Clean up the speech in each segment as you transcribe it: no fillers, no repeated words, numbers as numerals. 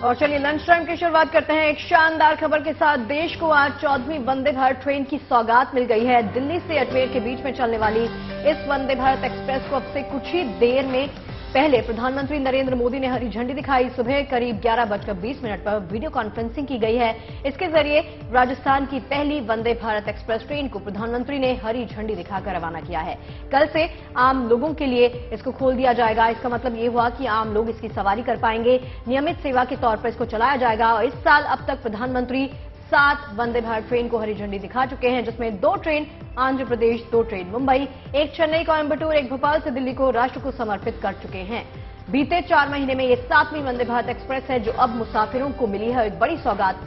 और चलिए lunch time की शुरुआत करते हैं एक शानदार खबर के साथ। देश को आज 14वीं वंदे भारत ट्रेन की सौगात मिल गई है। दिल्ली से अजमेर के बीच में चलने वाली इस वंदे भारत एक्सप्रेस को अब से कुछ ही देर में पहले प्रधानमंत्री नरेंद्र मोदी ने हरी झंडी दिखाई। सुबह करीब 11:20 पर वीडियो कॉन्फ्रेंसिंग की गई है। इसके जरिए राजस्थान की पहली वंदे भारत एक्सप्रेस ट्रेन को प्रधानमंत्री ने हरी झंडी दिखाकर रवाना किया है। कल से आम लोगों के लिए इसको खोल दिया जाएगा। इसका मतलब ये हुआ कि आम लोग इसकी सवारी कर पाएंगे। नियमित सेवा के तौर पर इसको चलाया जाएगा और इस साल अब तक प्रधानमंत्री 7 वंदे भारत ट्रेन को हरी झंडी दिखा चुके हैं, जिसमें 2 ट्रेन आंध्र प्रदेश, 2 ट्रेन मुंबई, 1 चेन्नई कोयंबटूर, 1 भोपाल से दिल्ली को राष्ट्र को समर्पित कर चुके हैं। बीते 4 महीने में ये 7वीं वंदे भारत एक्सप्रेस है जो अब मुसाफिरों को मिली है। एक बड़ी सौगात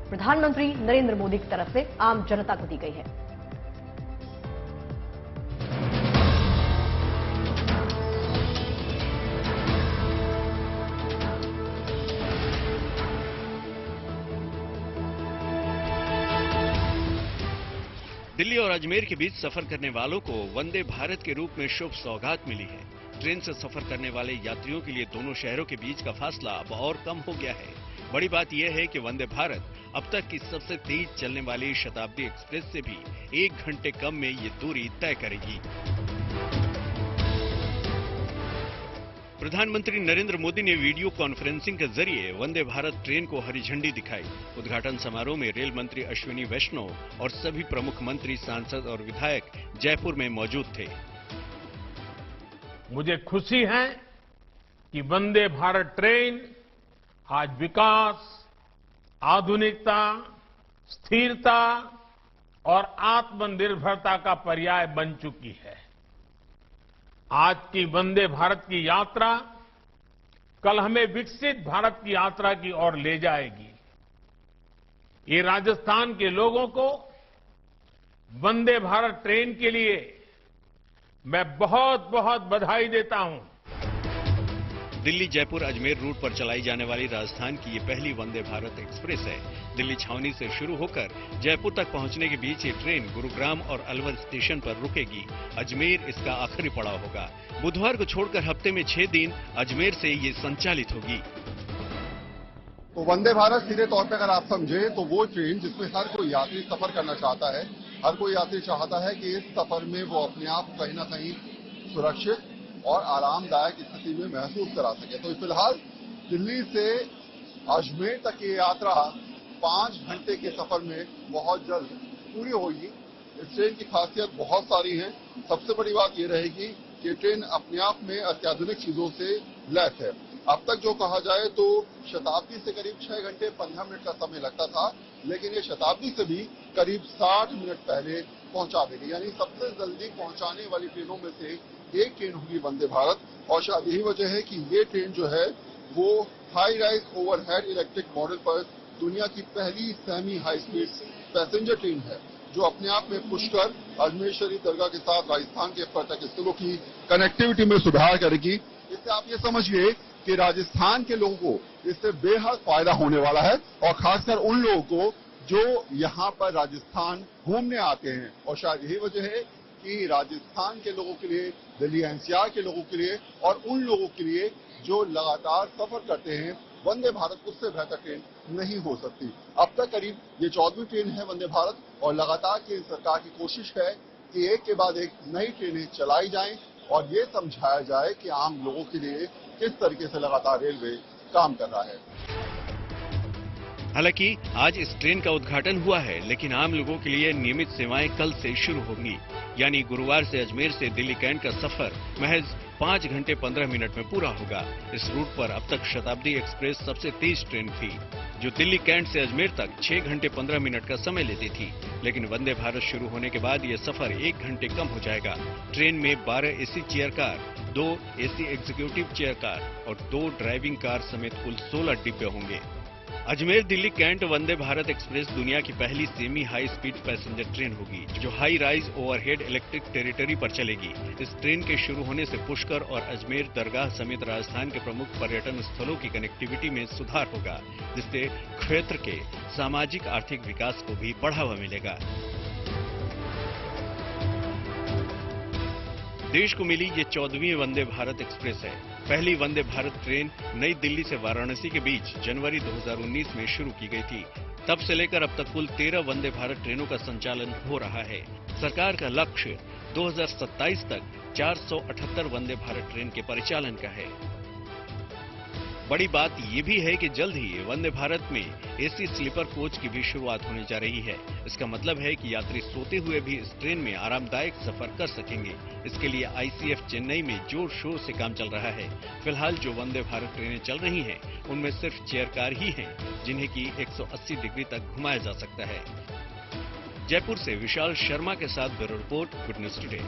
प्रधानमंत्री नरेंद्र मोदी की तरफ से आम जनता को दी गई है। दिल्ली और अजमेर के बीच सफर करने वालों को वंदे भारत के रूप में शुभ सौगात मिली है। ट्रेन से सफर करने वाले यात्रियों के लिए दोनों शहरों के बीच का फासला अब और कम हो गया है। बड़ी बात यह है कि वंदे भारत अब तक की सबसे तेज चलने वाली शताब्दी एक्सप्रेस से भी 1 घंटे कम में ये दूरी तय करेगी। प्रधानमंत्री नरेंद्र मोदी ने वीडियो कॉन्फ्रेंसिंग के जरिए वंदे भारत ट्रेन को हरी झंडी दिखाई। उद्घाटन समारोह में रेल मंत्री अश्विनी वैष्णव और सभी प्रमुख मंत्री, सांसद और विधायक जयपुर में मौजूद थे। मुझे खुशी है कि वंदे भारत ट्रेन आज विकास, आधुनिकता, स्थिरता और आत्मनिर्भरता का पर्याय बन चुकी है। आज की वंदे भारत की यात्रा कल हमें विकसित भारत की यात्रा की ओर ले जाएगी। ये राजस्थान के लोगों को वंदे भारत ट्रेन के लिए मैं बहुत बहुत बधाई देता हूं। दिल्ली जयपुर अजमेर रूट पर चलाई जाने वाली राजस्थान की ये पहली वंदे भारत एक्सप्रेस है। दिल्ली छावनी से शुरू होकर जयपुर तक पहुंचने के बीच ये ट्रेन गुरुग्राम और अलवर स्टेशन पर रुकेगी। अजमेर इसका आखिरी पड़ाव होगा। बुधवार को छोड़कर हफ्ते में 6 दिन अजमेर से ये संचालित होगी। तो वंदे भारत सीधे तौर पर अगर आप समझे तो वो ट्रेन जिसमें हर कोई यात्री सफर करना चाहता है। हर कोई यात्री चाहता है कि इस सफर में वो अपने आप कहीं ना कहीं सुरक्षित और आरामदायक स्थिति में महसूस करा सके। तो फिलहाल दिल्ली से अजमेर तक की यात्रा 5 घंटे के सफर में बहुत जल्द पूरी होगी। इस ट्रेन की खासियत बहुत सारी है। सबसे बड़ी बात यह रहेगी कि ट्रेन अपने आप में अत्याधुनिक चीजों से लैस है। अब तक जो कहा जाए तो शताब्दी से करीब 6 घंटे 15 मिनट का समय लगता था, लेकिन ये शताब्दी से भी करीब 60 मिनट पहले पहुंचा देगी। यानी सबसे जल्दी पहुंचाने वाली ट्रेनों में से एक ट्रेन होगी वंदे भारत। और शायद यही वजह है कि ये ट्रेन जो है वो high rise overhead electric model पर दुनिया की पहली semi high speed passenger train है, जो अपने आप में पुष्कर अजमेर शरीफ दरगाह के साथ राजस्थान के पर्यटक स्थलों की कनेक्टिविटी में सुधार करेगी। इससे आप ये समझिए कि राजस्थान के लोगों को इससे बेहद फायदा होने वाला है, और खासकर उन लोगों को जो यहाँ पर राजस्थान घूमने आते हैं। और शायद यही वजह है कि राजस्थान के लोगों के लिए, दिल्ली एनसीआर के लोगों के लिए और उन लोगों के लिए जो लगातार सफर करते हैं, वंदे भारत उससे बेहतर ट्रेन नहीं हो सकती। अब तक करीब ये 14वीं ट्रेन है वंदे भारत, और लगातार केंद्र सरकार की कोशिश है कि एक के बाद एक नई ट्रेनें चलाई जाएं और ये समझाया जाए कि आम लोगों के लिए किस तरीके से लगातार रेलवे काम कर रहा है। हालांकि आज इस ट्रेन का उद्घाटन हुआ है, लेकिन आम लोगों के लिए नियमित सेवाएं कल से शुरू होंगी। यानी गुरुवार से अजमेर से दिल्ली कैंट का सफर महज 5 घंटे 15 मिनट में पूरा होगा। इस रूट पर अब तक शताब्दी एक्सप्रेस सबसे तेज ट्रेन थी, जो दिल्ली कैंट से अजमेर तक 6 घंटे 15 मिनट का समय लेती थी। लेकिन वंदे भारत शुरू होने के बाद यह सफर 1 घंटे कम हो जाएगा। ट्रेन में 12 AC chair car, 2 AC executive chair car और 2 ड्राइविंग कार समेत कुल 16 डिब्बे होंगे। अजमेर दिल्ली कैंट वंदे भारत एक्सप्रेस दुनिया की पहली semi high speed passenger train होगी, जो high rise overhead electric territory पर चलेगी। इस ट्रेन के शुरू होने से पुष्कर और अजमेर दरगाह समेत राजस्थान के प्रमुख पर्यटन स्थलों की कनेक्टिविटी में सुधार होगा, जिससे क्षेत्र के सामाजिक आर्थिक विकास को भी बढ़ावा मिलेगा। देश को मिली ये 14वीं वंदे भारत एक्सप्रेस है। पहली वंदे भारत ट्रेन नई दिल्ली से वाराणसी के बीच जनवरी 2019 में शुरू की गई थी। तब से लेकर अब तक कुल 13 वंदे भारत ट्रेनों का संचालन हो रहा है। सरकार का लक्ष्य 2027 तक 478 वंदे भारत ट्रेन के परिचालन का है। बड़ी बात ये भी है कि जल्द ही वंदे भारत में एसी स्लीपर कोच की भी शुरुआत होने जा रही है। इसका मतलब है कि यात्री सोते हुए भी इस ट्रेन में आरामदायक सफर कर सकेंगे। इसके लिए आईसीएफ चेन्नई में जोर शोर से काम चल रहा है। फिलहाल जो वंदे भारत ट्रेनें चल रही हैं, उनमें सिर्फ चेयर कार ही हैं, जिन्हें की 180 डिग्री तक घुमाया जा सकता है। जयपुर से विशाल शर्मा के साथ bureau report, good news today.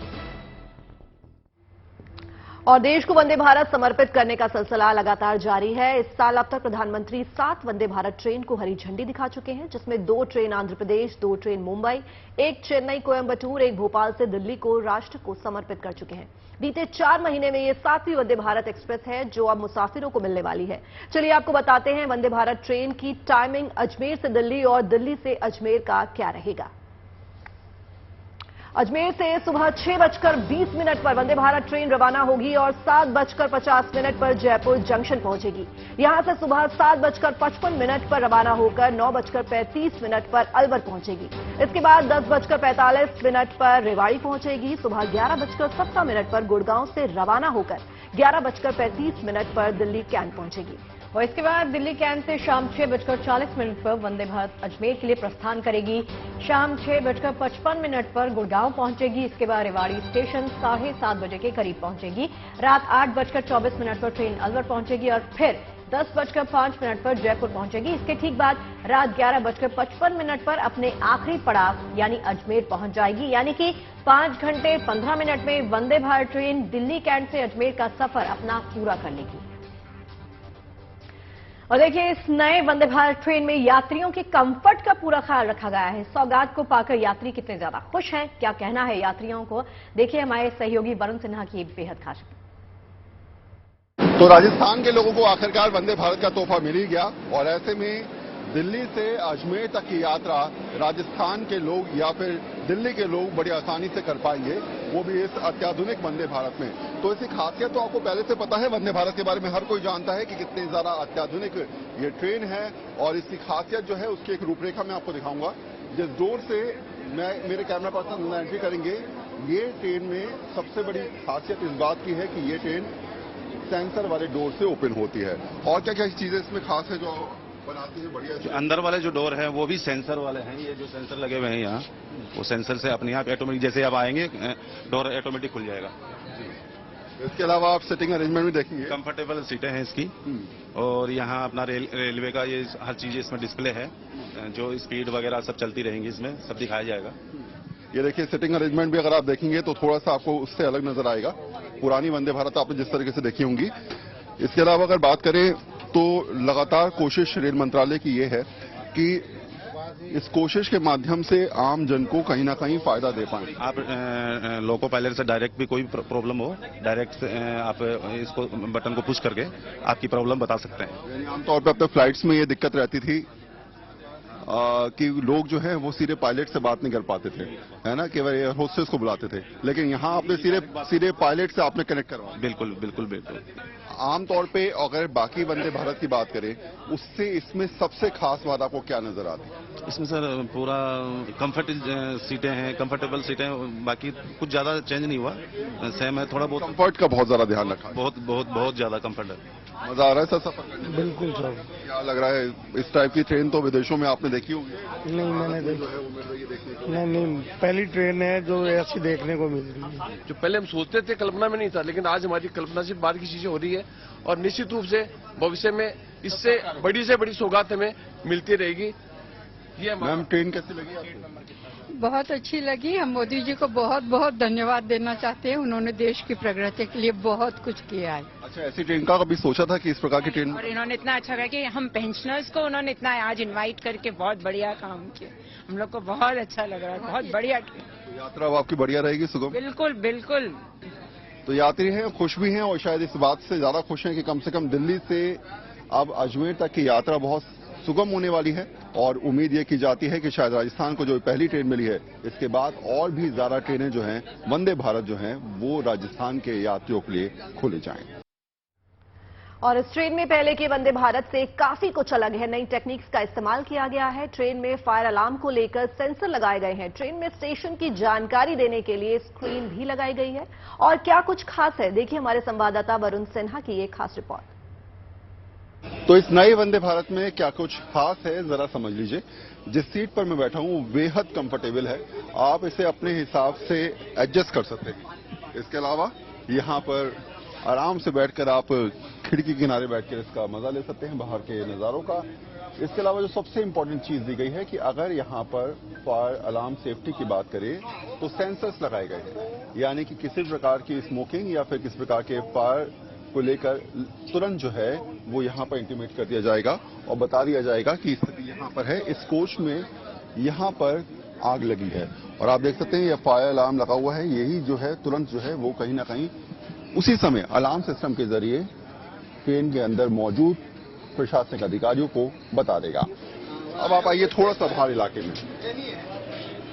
और देश को वंदे भारत समर्पित करने का सिलसिला लगातार जारी है। इस साल अब तक प्रधानमंत्री 7 वंदे भारत ट्रेन को हरी झंडी दिखा चुके हैं, जिसमें 2 ट्रेन आंध्र प्रदेश, 2 ट्रेन मुंबई, 1 चेन्नई कोयंबटूर, 1 भोपाल से दिल्ली को राष्ट्र को समर्पित कर चुके हैं। बीते 4 महीने में ये 7वीं वंदे भारत एक्सप्रेस है, जो अब मुसाफिरों को मिलने वाली है। चलिए आपको बताते हैं वंदे भारत ट्रेन की टाइमिंग अजमेर से दिल्ली और दिल्ली से अजमेर का क्या रहेगा। अजमेर से सुबह 6:20 पर वंदे भारत ट्रेन रवाना होगी और 7:50 पर जयपुर जंक्शन पहुंचेगी। यहां से सुबह 7:55 पर रवाना होकर 9:35 पर अलवर पहुंचेगी। इसके बाद 10:45 पर रेवाड़ी पहुंचेगी। सुबह 11:17 पर गुड़गांव से रवाना होकर 11:35 पर दिल्ली कैंट पहुंचेगी और इसके बाद दिल्ली कैंट से शाम 6:40 पर वंदे भारत अजमेर के लिए प्रस्थान करेगी। शाम 6:55 पर गुड़गांव पहुंचेगी। इसके बाद रेवाड़ी स्टेशन 7:30 बजे के करीब पहुंचेगी। रात 8:24 पर ट्रेन अलवर पहुंचेगी और फिर 10:05 पर जयपुर पहुंचेगी। इसके ठीक बाद रात 11:55 पर अपने आखिरी पड़ाव यानी अजमेर पहुंच जाएगी। यानी कि 5 घंटे 15 मिनट में वंदे भारत ट्रेन दिल्ली कैंट से अजमेर का सफर अपना पूरा कर लेगी। और देखिए, इस नए वंदे भारत ट्रेन में यात्रियों के कंफर्ट का पूरा ख्याल रखा गया है। सौगात को पाकर यात्री कितने ज्यादा खुश हैं, क्या कहना है यात्रियों को, देखिए हमारे सहयोगी वरुण सिन्हा की बेहद खास। तो राजस्थान के लोगों को आखिरकार वंदे भारत का तोहफा मिल ही गया और ऐसे में दिल्ली से अजमेर तक की यात्रा राजस्थान के लोग या फिर दिल्ली के लोग बड़ी आसानी से कर पाएंगे, वो भी इस अत्याधुनिक वंदे भारत में। तो इसकी खासियत तो आपको पहले से पता है, वंदे भारत के बारे में हर कोई जानता है कि कितनी ज्यादा अत्याधुनिक ये ट्रेन है और इसकी खासियत जो है उसकी एक रूपरेखा मैं आपको दिखाऊंगा। जिस डोर से मेरे कैमरा पर्सन एंट्री करेंगे, ये ट्रेन में सबसे बड़ी खासियत इस बात की है कि ये ट्रेन सेंसर वाले डोर से ओपन होती है। और क्या क्या चीजें इसमें खास है जो बनाती है बढ़िया? जो अंदर वाले जो डोर हैं वो भी सेंसर वाले हैं। ये जो सेंसर लगे हुए हैं यहाँ, वो सेंसर से अपने आप ऑटोमेटिक, जैसे आप आएंगे डोर ऑटोमेटिक खुल जाएगा। इसके अलावा आप सिटिंग अरेंजमेंट भी देखेंगे, कंफर्टेबल सीटें हैं इसकी। और यहाँ अपना रेलवे का ये हर चीज इसमें डिस्प्ले है, जो स्पीड वगैरह सब चलती रहेंगी, इसमें सब दिखाया जाएगा। ये देखिए, सिटिंग अरेंजमेंट भी अगर आप देखेंगे तो थोड़ा सा आपको उससे अलग नजर आएगा। पुरानी वंदे भारत आपने जिस तरीके से देखी होंगी। इसके अलावा अगर बात करें तो लगातार कोशिश रेल मंत्रालय की ये है कि इस कोशिश के माध्यम से आम जन को कहीं ना कहीं फायदा दे पाए। आप लोको पायलट से डायरेक्ट भी कोई प्रॉब्लम हो, डायरेक्ट आप इसको बटन को पुश करके आपकी प्रॉब्लम बता सकते हैं। आमतौर पर अब तक फ्लाइट्स में ये दिक्कत रहती थी कि लोग जो है वो सीधे पायलट से बात नहीं कर पाते थे, है ना, केवल एयर होस्टेस को बुलाते थे। लेकिन यहाँ आपने सीधे पायलट से आपने कनेक्ट करवा। बिल्कुल बिल्कुल बिल्कुल। आमतौर पे अगर बाकी वंदे भारत की बात करें, उससे इसमें सबसे खास बात आपको क्या नजर आती है? इसमें सर पूरा कंफर्ट सीटें हैं, कंफर्टेबल सीटें, बाकी कुछ ज्यादा चेंज नहीं हुआ, सेम है। थोड़ा बहुत कंफर्ट का बहुत ज्यादा ध्यान रखा है। बहुत ज्यादा कंफर्ट है। मजा आ रहा है सर सफर करने? बिल्कुल सर। क्या लग रहा है, इस टाइप की ट्रेन तो विदेशों में आपने देखी होगी? नहीं, मैंने देखी नहीं, पहली ट्रेन है जो ऐसी देखने को मिल रही है। जो पहले हम सोचते थे कल्पना में नहीं था, लेकिन आज हमारी कल्पना से बाहर की चीजें हो रही है और निश्चित रूप से भविष्य में इससे बड़ी से बड़ी सौगात हमें मिलती रहेगी। ये मैम, ट्रेन कैसी लगी आपको? बहुत अच्छी लगी। हम मोदी जी को बहुत बहुत धन्यवाद देना चाहते हैं, उन्होंने देश की प्रगति के लिए बहुत कुछ किया है। अच्छा, ऐसी ट्रेन का कभी सोचा था कि इस प्रकार की ट्रेन? और इन्होंने इतना अच्छा किया कि हम पेंशनर्स को उन्होंने इतना आज इनवाइट करके बहुत बढ़िया काम किया। हम लोग को बहुत अच्छा लग रहा है, बहुत बढ़िया ट्रेन। तो यात्रा अब आपकी बढ़िया रहेगी, सुगम? बिल्कुल बिल्कुल। तो यात्री हैं, खुश भी हैं और शायद इस बात से ज्यादा खुश हैं कि कम से कम दिल्ली से अब अजमेर तक की यात्रा बहुत सुगम होने वाली है और उम्मीद ये की जाती है कि शायद राजस्थान को जो पहली ट्रेन मिली है, इसके बाद और भी ज्यादा ट्रेनें जो हैं वंदे भारत जो हैं वो राजस्थान के यात्रियों के लिए खोले जाएं। और इस ट्रेन में पहले के वंदे भारत से काफी कुछ अलग है। नई टेक्निक्स का इस्तेमाल किया गया है। ट्रेन में फायर अलार्म को लेकर सेंसर लगाए गए हैं। ट्रेन में स्टेशन की जानकारी देने के लिए स्क्रीन भी लगाई गई है। और क्या कुछ खास है, देखिए हमारे संवाददाता वरुण सिन्हा की एक खास रिपोर्ट। तो इस नए वंदे भारत में क्या कुछ खास है, जरा समझ लीजिए। जिस सीट पर मैं बैठा हूं बेहद कंफर्टेबल है। आप इसे अपने हिसाब से एडजस्ट कर सकते हैं। इसके अलावा यहां पर आराम से बैठकर आप खिड़की किनारे बैठकर इसका मजा ले सकते हैं, बाहर के नजारों का। इसके अलावा जो सबसे इंपॉर्टेंट चीज दी गई है कि अगर यहां पर फायर अलार्म सेफ्टी की बात करें तो सेंसर्स लगाए गए हैं, यानी कि किसी प्रकार की स्मोकिंग या फिर किसी प्रकार के फायर को लेकर तुरंत जो है वो यहां पर इंटीमेट कर दिया जाएगा और बता दिया जाएगा कि स्थिति यहां पर है, इस कोच में यहां पर आग लगी है। और आप देख सकते हैं ये फायर अलार्म लगा हुआ है, यही जो है तुरंत जो है वो कहीं ना कहीं उसी समय अलार्म सिस्टम के जरिए ट्रेन के अंदर मौजूद प्रशासनिक अधिकारियों को बता देगा। अब आप आइए थोड़ा सा बाहर इलाके में।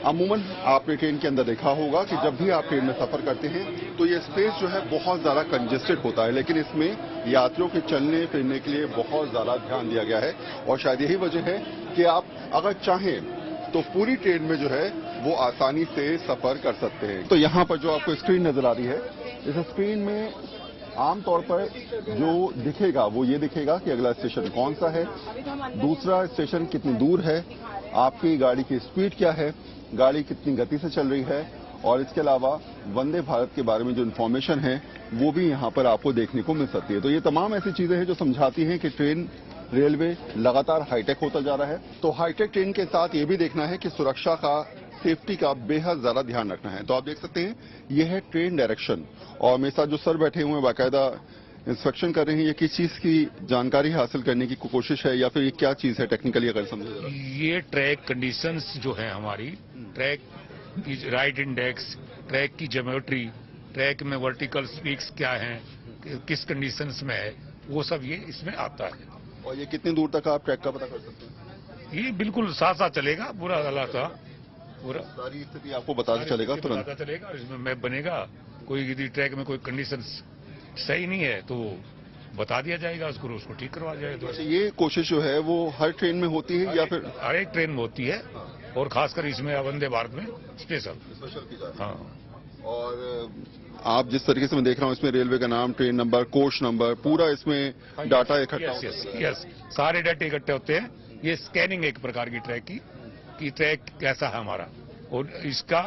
अमूमन आपने ट्रेन के अंदर देखा होगा कि जब भी आप ट्रेन में सफर करते हैं तो ये स्पेस जो है बहुत ज्यादा कंजेस्टेड होता है, लेकिन इसमें यात्रियों के चलने फिरने के लिए बहुत ज्यादा ध्यान दिया गया है। और शायद यही वजह है कि आप अगर चाहें तो पूरी ट्रेन में जो है वो आसानी से सफर कर सकते हैं। तो यहाँ पर जो आपको स्क्रीन नजर आ रही है, इस स्क्रीन में आमतौर पर जो दिखेगा वो ये दिखेगा कि अगला स्टेशन कौन सा है, दूसरा स्टेशन कितनी दूर है, आपकी गाड़ी की स्पीड क्या है, गाड़ी कितनी गति से चल रही है, और इसके अलावा वंदे भारत के बारे में जो इन्फॉर्मेशन है वो भी यहाँ पर आपको देखने को मिल सकती है। तो ये तमाम ऐसी चीजें हैं जो समझाती हैं कि ट्रेन रेलवे लगातार हाईटेक होता जा रहा है। तो हाईटेक ट्रेन के साथ ये भी देखना है कि सुरक्षा का, सेफ्टी का बेहद ज्यादा ध्यान रखना है। तो आप देख सकते हैं ये है ट्रेन डायरेक्शन, और मेरे साथ जो सर बैठे हुए हैं बाकायदा इंस्पेक्शन कर रहे हैं। ये किस चीज की जानकारी हासिल करने की कोशिश है या फिर ये क्या चीज है टेक्निकली, अगर समझे? ये ट्रैक कंडीशंस जो है हमारी, ट्रैक की राइट इंडेक्स, ट्रैक की ज्योमेट्री, ट्रैक में वर्टिकल स्पीक्स क्या हैं, किस कंडीशंस में है, वो सब ये इसमें आता है। और ये कितनी दूर तक आप ट्रैक का पता कर सकते हैं? ये बिल्कुल साथ साथ चलेगा, पूरा अलाका पूरा सारी स्थिति आपको बताता चलेगा, तुरंत पता चलेगा। इसमें मैप बनेगा, कोई यदि ट्रैक में कोई कंडीशंस सही नहीं है तो बता दिया जाएगा, उसको ठीक करवा जाएगा। तो ये कोशिश जो है वो हर ट्रेन में होती है या फिर? हर एक ट्रेन में होती है, और खासकर इसमें वंदे भारत में स्पेशल की जाती है। हाँ। और आप जिस तरीके से मैं देख रहा हूँ इसमें रेलवे का नाम, ट्रेन नंबर, कोच नंबर, पूरा इसमें डाटा इकट्ठा होता है। यस, सारे डाटे इकट्ठे होते हैं। ये स्कैनिंग एक प्रकार की ट्रैक की ट्रैक कैसा है हमारा, और इसका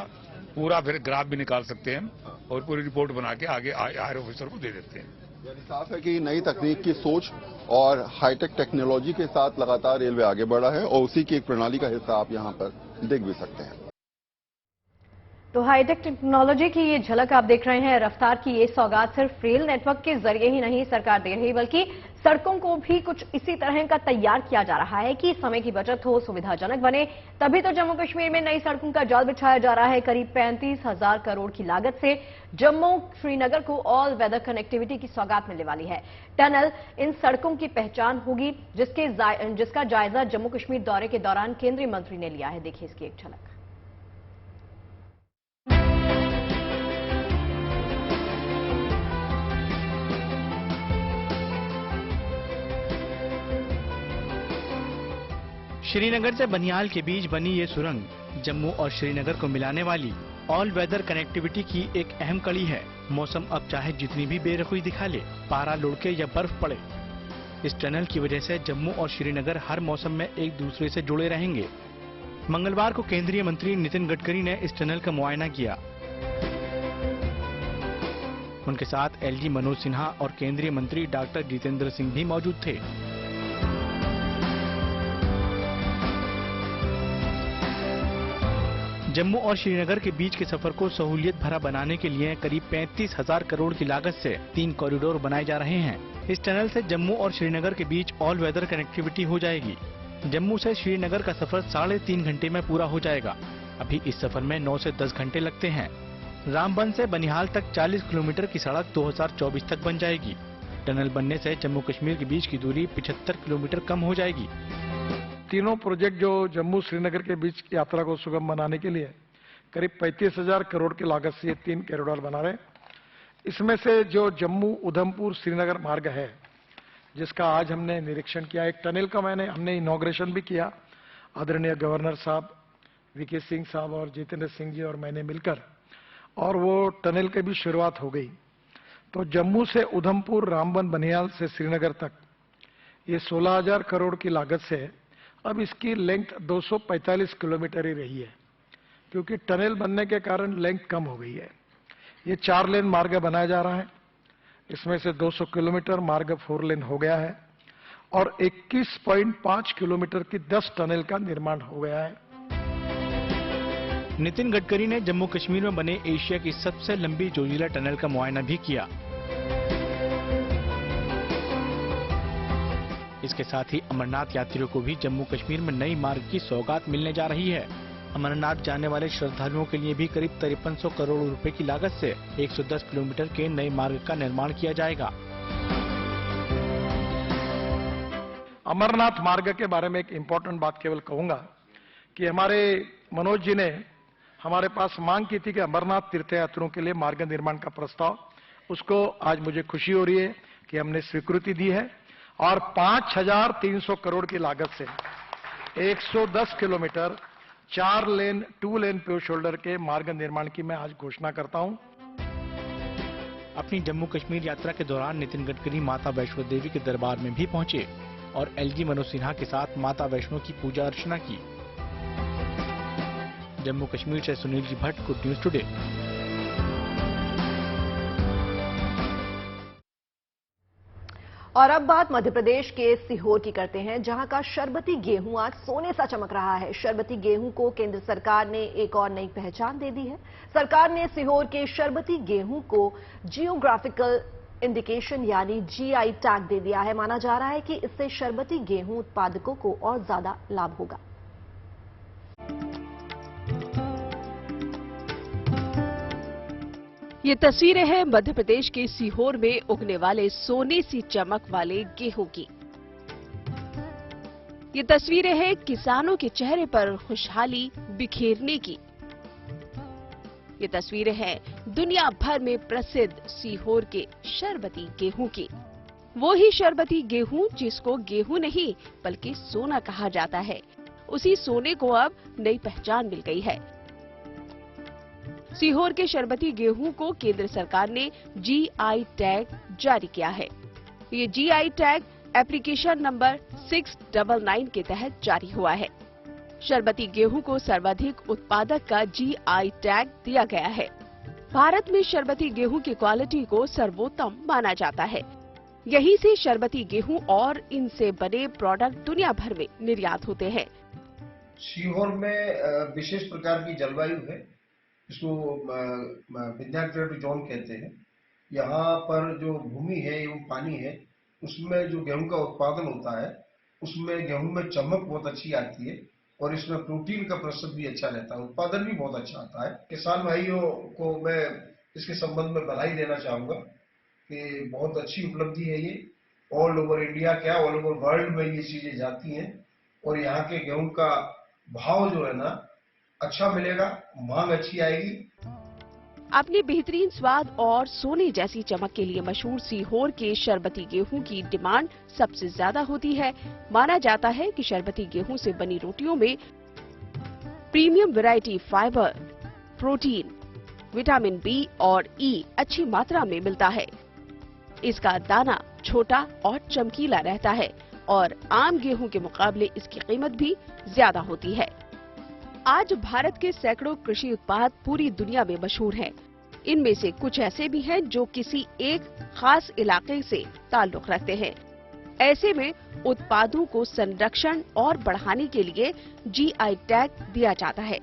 पूरा फिर ग्राफ भी निकाल सकते हैं और पूरी रिपोर्ट बना के आगे हायर ऑफिसर को दे देते हैं। यानी साफ है कि नई तकनीक की सोच और हाईटेक टेक्नोलॉजी के साथ लगातार रेलवे आगे बढ़ा है, और उसी की एक प्रणाली का हिस्सा आप यहाँ पर देख भी सकते हैं। तो हाईटेक टेक्नोलॉजी की ये झलक आप देख रहे हैं। रफ्तार की ये सौगात सिर्फ रेल नेटवर्क के जरिए ही नहीं सरकार दे रही, बल्कि सड़कों को भी कुछ इसी तरह का तैयार किया जा रहा है कि समय की बचत हो, सुविधाजनक बने। तभी तो जम्मू कश्मीर में नई सड़कों का जाल बिछाया जा रहा है। करीब 35,000 करोड़ की लागत से जम्मू श्रीनगर को ऑल वेदर कनेक्टिविटी की सौगात मिलने वाली है। टनल इन सड़कों की पहचान होगी, जिसका जायजा जम्मू कश्मीर दौरे के दौरान केंद्रीय मंत्री ने लिया है। देखिए इसकी एक झलक। श्रीनगर से बनिहाल के बीच बनी ये सुरंग जम्मू और श्रीनगर को मिलाने वाली ऑल वेदर कनेक्टिविटी की एक अहम कड़ी है। मौसम अब चाहे जितनी भी बेरखुई दिखा ले, पारा लुढ़के या बर्फ पड़े, इस टनल की वजह से जम्मू और श्रीनगर हर मौसम में एक दूसरे से जुड़े रहेंगे। मंगलवार को केंद्रीय मंत्री नितिन गडकरी ने इस टनल का मुआयना किया। उनके साथ एलजी मनोज सिन्हा और केंद्रीय मंत्री डॉक्टर जितेंद्र सिंह भी मौजूद थे। जम्मू और श्रीनगर के बीच के सफर को सहूलियत भरा बनाने के लिए करीब 35,000 करोड़ की लागत से 3 कॉरिडोर बनाए जा रहे हैं। इस टनल से जम्मू और श्रीनगर के बीच ऑल वेदर कनेक्टिविटी हो जाएगी। जम्मू से श्रीनगर का सफर 3.5 घंटे में पूरा हो जाएगा। अभी इस सफर में 9 से 10 घंटे लगते हैं। रामबन से बनिहाल तक 40 किलोमीटर की सड़क 2024 तक बन जाएगी। टनल बनने से जम्मू कश्मीर के बीच की दूरी 75 किलोमीटर कम हो जाएगी। तीनों प्रोजेक्ट जो जम्मू श्रीनगर के बीच की यात्रा को सुगम बनाने के लिए करीब 35,000 करोड़ की लागत से 3 कॉरिडोर बना रहे हैं। इसमें से जो जम्मू उधमपुर श्रीनगर मार्ग है, जिसका आज हमने निरीक्षण किया। एक टनल का हमने इनॉग्रेशन भी किया, आदरणीय गवर्नर साहब, वीके सिंह साहब और जितेंद्र सिंह जी और मैंने मिलकर, और वो टनल की भी शुरुआत हो गई। तो जम्मू से उधमपुर, रामबन, बनिहाल से श्रीनगर तक ये 16,000 करोड़ की लागत से अब इसकी लेंथ 245 किलोमीटर ही रही है, क्योंकि टनल बनने के कारण लेंथ कम हो गई है। ये 4 लेन मार्ग बनाया जा रहा है, इसमें से 200 किलोमीटर मार्ग 4 लेन हो गया है और 21.5 किलोमीटर की 10 टनल का निर्माण हो गया है। नितिन गडकरी ने जम्मू कश्मीर में बने एशिया की सबसे लंबी जोजिला टनल का मुआयना भी किया। इसके साथ ही अमरनाथ यात्रियों को भी जम्मू कश्मीर में नई मार्ग की सौगात मिलने जा रही है। अमरनाथ जाने वाले श्रद्धालुओं के लिए भी करीब 5300 करोड़ रुपए की लागत से 110 किलोमीटर के नए मार्ग का निर्माण किया जाएगा। अमरनाथ मार्ग के बारे में एक इंपॉर्टेंट बात केवल कहूंगा कि हमारे मनोज जी ने हमारे पास मांग की थी कि अमरनाथ तीर्थयात्रियों के लिए मार्ग निर्माण का प्रस्ताव, उसको आज मुझे खुशी हो रही है कि हमने स्वीकृति दी है और 5,300 करोड़ की लागत से 110 किलोमीटर 4 लेन 2 लेन पेव शोल्डर के मार्ग निर्माण की मैं आज घोषणा करता हूं। अपनी जम्मू कश्मीर यात्रा के दौरान नितिन गडकरी माता वैष्णो देवी के दरबार में भी पहुंचे और एलजी मनोज सिन्हा के साथ माता वैष्णो की पूजा अर्चना की। जम्मू कश्मीर से Sunil ji Bhatt, good news today. और अब बात मध्य प्रदेश के सीहोर की करते हैं, जहां का शरबती गेहूं आज सोने सा चमक रहा है। शरबती गेहूं को केंद्र सरकार ने एक और नई पहचान दे दी है। सरकार ने सीहोर के शरबती गेहूं को जियोग्राफिकल इंडिकेशन यानी जीआई टैग दे दिया है। माना जा रहा है कि इससे शरबती गेहूं उत्पादकों को और ज्यादा लाभ होगा। ये तस्वीरें हैं मध्य प्रदेश के सीहोर में उगने वाले सोने सी चमक वाले गेहूं की। ये तस्वीरें हैं किसानों के चेहरे पर खुशहाली बिखेरने की। ये तस्वीरें हैं दुनिया भर में प्रसिद्ध सीहोर के शरबती गेहूं की। वो ही शरबती गेहूं जिसको गेहूं नहीं बल्कि सोना कहा जाता है, उसी सोने को अब नई पहचान मिल गई है। सीहोर के शरबती गेहूं को केंद्र सरकार ने जीआई टैग जारी किया है। ये जीआई टैग एप्लीकेशन नंबर 699 के तहत जारी हुआ है। शरबती गेहूं को सर्वाधिक उत्पादक का जीआई टैग दिया गया है। भारत में शरबती गेहूं की क्वालिटी को सर्वोत्तम माना जाता है। यहीं से शरबती गेहूं और इनसे बने प्रोडक्ट दुनिया भर में निर्यात होते हैं। सीहोर में विशेष प्रकार की जलवायु है, इसको विंध्याचल जोन कहते हैं। यहाँ पर जो भूमि है एवं पानी है, उसमें जो गेहूं का उत्पादन होता है, उसमें गेहूं में चमक बहुत अच्छी आती है और इसमें प्रोटीन का प्रतिशत भी अच्छा रहता है, उत्पादन भी बहुत अच्छा आता है। किसान भाइयों को मैं इसके संबंध में बधाई देना चाहूंगा कि बहुत अच्छी उपलब्धि है ये। ऑल ओवर इंडिया क्या ऑल ओवर वर्ल्ड में ये चीजें जाती हैं और यहाँ के गेहूं का भाव जो है ना अच्छा मिलेगा, मांग अच्छी आएगी। अपने बेहतरीन स्वाद और सोने जैसी चमक के लिए मशहूर सीहोर के शरबती गेहूं की डिमांड सबसे ज्यादा होती है। माना जाता है कि शरबती गेहूं से बनी रोटियों में premium variety fibre, protein, vitamin B और ई अच्छी मात्रा में मिलता है। इसका दाना छोटा और चमकीला रहता है और आम गेहूं के मुकाबले इसकी कीमत भी ज्यादा होती है। आज भारत के सैकड़ों कृषि उत्पाद पूरी दुनिया में मशहूर हैं। इनमें से कुछ ऐसे भी हैं जो किसी एक खास इलाके से ताल्लुक रखते हैं। ऐसे में उत्पादों को संरक्षण और बढ़ाने के लिए जीआई टैग दिया जाता है।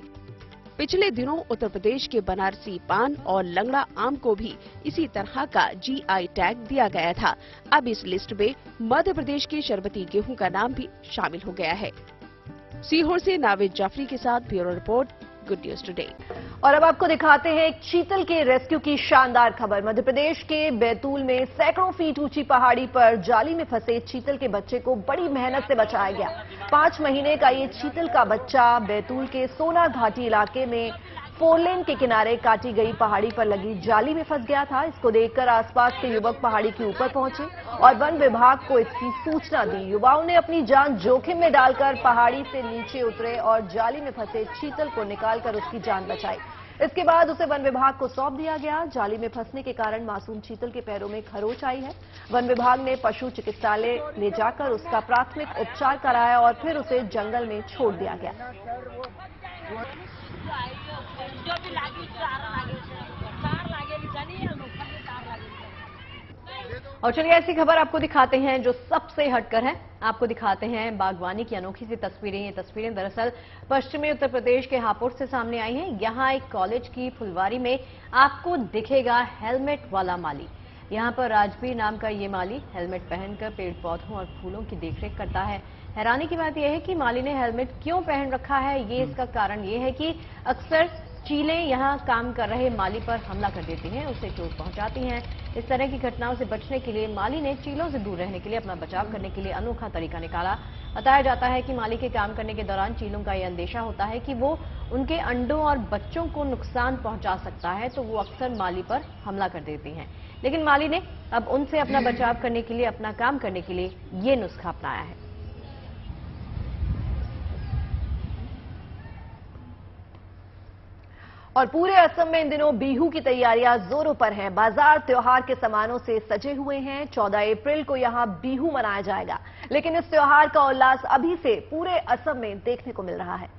पिछले दिनों उत्तर प्रदेश के बनारसी पान और लंगड़ा आम को भी इसी तरह का जीआई टैग दिया गया था। अब इस लिस्ट में मध्य प्रदेश के शरबती गेहूं का नाम भी शामिल हो गया है। सीहोर से नावेद जाफरी के साथ bureau report, good news today. और अब आपको दिखाते हैं एक चीतल के रेस्क्यू की शानदार खबर। मध्य प्रदेश के बैतूल में सैकड़ों फीट ऊंची पहाड़ी पर जाली में फंसे चीतल के बच्चे को बड़ी मेहनत से बचाया गया। 5 महीने का ये चीतल का बच्चा बैतूल के सोना घाटी इलाके में 4 लेन के किनारे काटी गई पहाड़ी पर लगी जाली में फंस गया था। इसको देखकर आसपास के युवक पहाड़ी के ऊपर पहुंचे और वन विभाग को इसकी सूचना दी। युवाओं ने अपनी जान जोखिम में डालकर पहाड़ी से नीचे उतरे और जाली में फंसे चीतल को निकालकर उसकी जान बचाई। इसके बाद उसे वन विभाग को सौंप दिया गया। जाली में फंसने के कारण मासूम चीतल के पैरों में खरोंच आई है। वन विभाग ने पशु चिकित्सालय ले जाकर उसका प्राथमिक उपचार कराया और फिर उसे जंगल में छोड़ दिया गया। और चलिए ऐसी खबर आपको दिखाते हैं जो सबसे हटकर है। आपको दिखाते हैं बागवानी की अनोखी सी तस्वीरें। ये तस्वीरें दरअसल पश्चिमी उत्तर प्रदेश के हापुड़ से सामने आई हैं। यहाँ एक कॉलेज की फुलवारी में आपको दिखेगा हेलमेट वाला माली। यहाँ पर राजवीर नाम का ये माली हेलमेट पहनकर पेड़ पौधों और फूलों की देखरेख करता है। हैरानी की बात यह है कि माली ने हेलमेट क्यों पहन रखा है। ये इसका कारण ये है कि अक्सर चीलें यहाँ काम कर रहे माली पर हमला कर देती हैं, उसे चोट पहुंचाती हैं। इस तरह की घटनाओं से बचने के लिए माली ने चीलों से दूर रहने के लिए अपना बचाव करने के लिए अनोखा तरीका निकाला। बताया जाता है कि माली के काम करने के दौरान चीलों का यह अंदेशा होता है कि वो उनके अंडों और बच्चों को नुकसान पहुंचा सकता है, तो वो अक्सर माली पर हमला कर देती हैं। लेकिन माली ने अब उनसे अपना बचाव करने के लिए, अपना काम करने के लिए ये नुस्खा अपनाया है। और पूरे असम में इन दिनों बिहू की तैयारियां जोरों पर हैं। बाजार त्योहार के सामानों से सजे हुए हैं। 14 अप्रैल को यहां बिहू मनाया जाएगा, लेकिन इस त्योहार का उल्लास अभी से पूरे असम में देखने को मिल रहा है।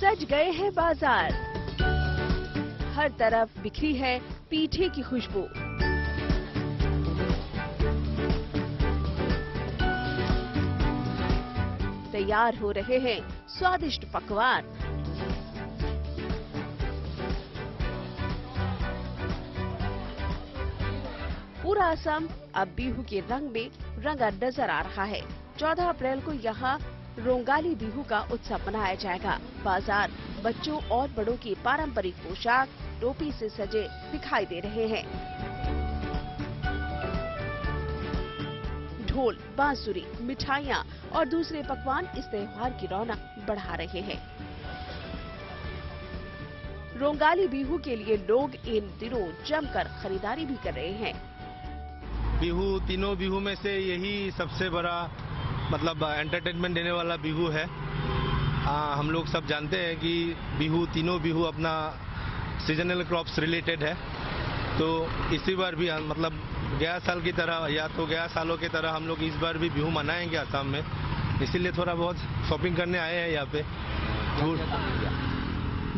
सज गए हैं बाजार, हर तरफ बिखरी है पीठे की खुशबू। तैयार हो रहे हैं स्वादिष्ट पकवान। पूरा असम अब बिहू के रंग में रंगा नजर आ रहा है। 14 अप्रैल को यहाँ रोंगाली बिहू का उत्सव मनाया जाएगा। बाजार बच्चों और बड़ों की पारंपरिक पोशाक टोपी से सजे दिखाई दे रहे हैं। ढोल, बांसुरी, मिठाइयाँ और दूसरे पकवान इस त्योहार की रौनक बढ़ा रहे हैं। रोंगाली बिहू के लिए लोग इन दिनों जमकर खरीदारी भी कर रहे हैं। बिहू, तीनों बिहू में से यही सबसे बड़ा मतलब एंटरटेनमेंट देने वाला बिहू है। हम लोग सब जानते हैं कि बिहू, तीनों बिहू अपना सीजनल क्रॉप्स रिलेटेड है। तो इसी बार भी मतलब गया साल की तरह या तो गया सालों की तरह हम लोग इस बार भी बिहू मनाएंगे असम में। इसीलिए थोड़ा बहुत शॉपिंग करने आए हैं यहाँ पे।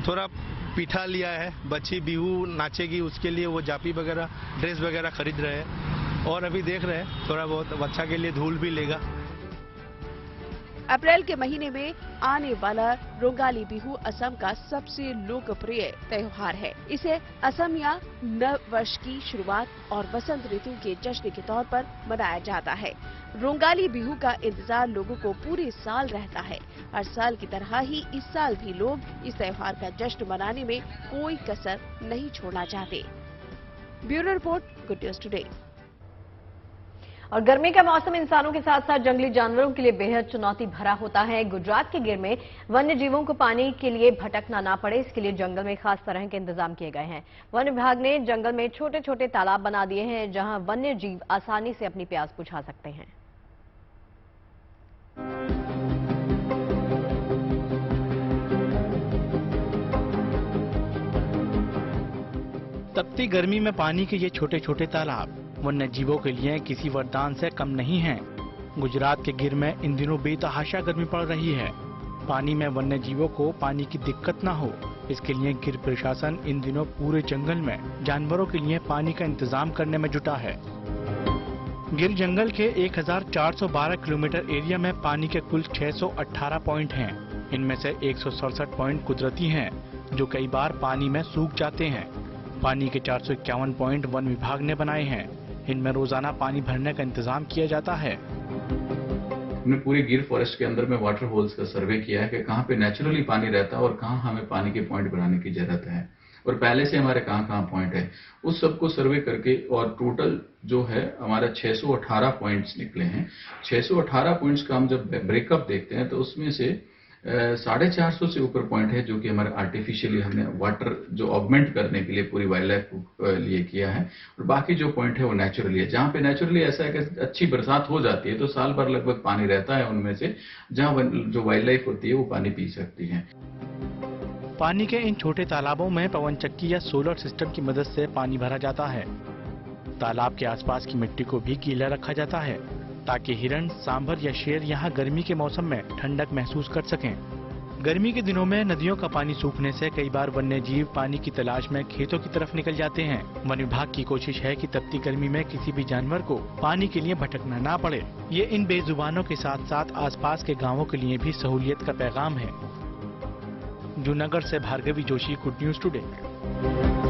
थोड़ा पीठा लिया है, बच्ची बिहू नाचेगी उसके लिए वो जापी वगैरह, ड्रेस वगैरह खरीद रहे हैं। और अभी देख रहे हैं थोड़ा बहुत बच्चा के लिए धूल भी लेगा। अप्रैल के महीने में आने वाला रोंगाली बिहू असम का सबसे लोकप्रिय त्योहार है। इसे असमिया नव वर्ष की शुरुआत और वसंत ऋतु के जश्न के तौर पर मनाया जाता है। रोंगाली बिहू का इंतजार लोगों को पूरे साल रहता है। हर साल की तरह ही इस साल भी लोग इस त्योहार का जश्न मनाने में कोई कसर नहीं छोड़ना चाहते। Bureau report, good news today. और गर्मी का मौसम इंसानों के साथ साथ जंगली जानवरों के लिए बेहद चुनौती भरा होता है। गुजरात के गिर में वन्य जीवों को पानी के लिए भटकना ना पड़े, इसके लिए जंगल में खास तरह के इंतजाम किए गए हैं। वन विभाग ने जंगल में छोटे छोटे तालाब बना दिए हैं, जहां वन्य जीव आसानी से अपनी प्यास बुझा सकते हैं। तपती गर्मी में पानी के ये छोटे छोटे तालाब वन्य जीवों के लिए किसी वरदान से कम नहीं हैं। गुजरात के गिर में इन दिनों बेतहाशा गर्मी पड़ रही है। पानी में वन्य जीवों को पानी की दिक्कत न हो, इसके लिए गिर प्रशासन इन दिनों पूरे जंगल में जानवरों के लिए पानी का इंतजाम करने में जुटा है। गिर जंगल के 1412 किलोमीटर एरिया में पानी के कुल 618 पॉइंट हैं। इनमें से 167 पॉइंट कुदरती हैं, जो कई बार पानी में सूख जाते हैं। पानी के 451 पॉइंट वन विभाग ने बनाए हैं। इनमें रोजाना पानी भरने का इंतजाम किया जाता है। हमने पूरे गिर फॉरेस्ट के अंदर में वाटर होल्स का सर्वे किया है कि कहाँ पे नेचुरली पानी रहता है और कहाँ हमें पानी के पॉइंट बनाने की जरूरत है और पहले से हमारे कहाँ पॉइंट है, उस सबको सर्वे करके और टोटल जो है हमारा 618 पॉइंट्स निकले हैं। 618 पॉइंट्स का हम जब ब्रेकअप देखते हैं तो उसमें से 450 से ऊपर पॉइंट है जो कि हमारे आर्टिफिशियली हमने वाटर जो ऑगमेंट करने के लिए पूरी वाइल्ड लाइफ को लिए किया है और बाकी जो पॉइंट है वो नेचुरली है। जहाँ पे नेचुरली ऐसा है कि अच्छी बरसात हो जाती है तो साल भर लगभग पानी रहता है उनमें से, जहाँ जो वाइल्ड लाइफ होती है वो पानी पी सकती है। पानी के इन छोटे तालाबों में पवन चक्की या सोलर सिस्टम की मदद से पानी भरा जाता है। तालाब के आसपास की मिट्टी को भी गीला रखा जाता है ताकि हिरण, सांभर या शेर यहाँ गर्मी के मौसम में ठंडक महसूस कर सकें। गर्मी के दिनों में नदियों का पानी सूखने से कई बार वन्य जीव पानी की तलाश में खेतों की तरफ निकल जाते हैं। वन विभाग की कोशिश है कि तपती गर्मी में किसी भी जानवर को पानी के लिए भटकना ना पड़े। ये इन बेजुबानों के साथ साथ आसपास के गाँवों के लिए भी सहूलियत का पैगाम है। जूनागढ़ से Bhargavi Joshi, good news today.